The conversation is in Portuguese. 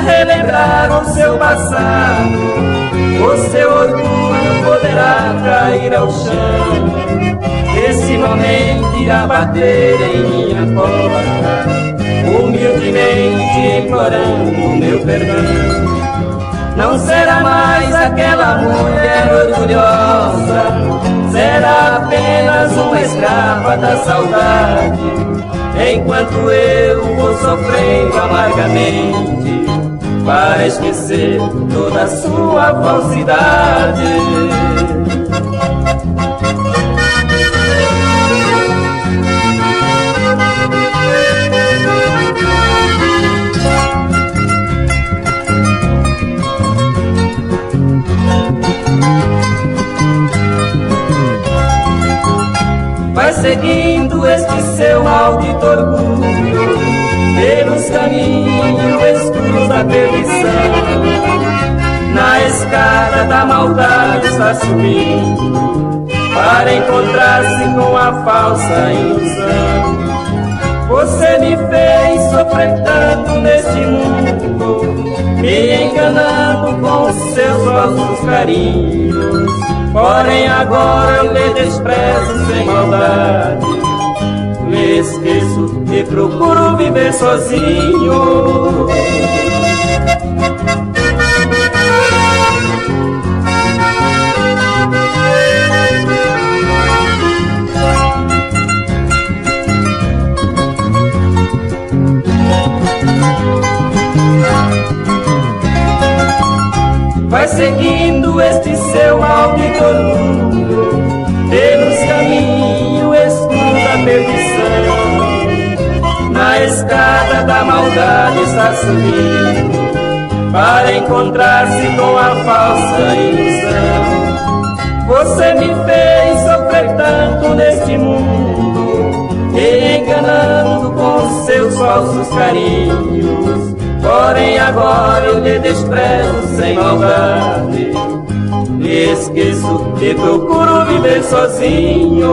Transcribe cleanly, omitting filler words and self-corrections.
relembrar o seu passado, o seu orgulho poderá cair ao chão. Esse momento irá bater em minha porta, humildemente implorando meu perdão. Não será mais aquela mulher orgulhosa, será apenas uma escrava da saudade, enquanto eu vou sofrendo amargamente para esquecer toda a sua falsidade. Vai seguindo este seu maldito orgulho pelos caminhos escuros da perdição. Na escada da maldade está subindo para encontrar-se com a falsa ilusão. Você me fez sofrer tanto neste mundo, me enganando com seus falsos carinhos. Porém agora eu lhe desprezo sem maldade, lhe esqueço e procuro viver sozinho. Vai seguindo este seu maldito orgulho pelos caminhos escuros da perdição. Na escada da maldade está subindo para encontrar-se com a falsa ilusão. Você me fez sofrer tanto neste mundo, me enganando com seus falsos carinhos. Porém agora eu lhe desprezo sem maldade, lhe esqueço e procuro viver sozinho.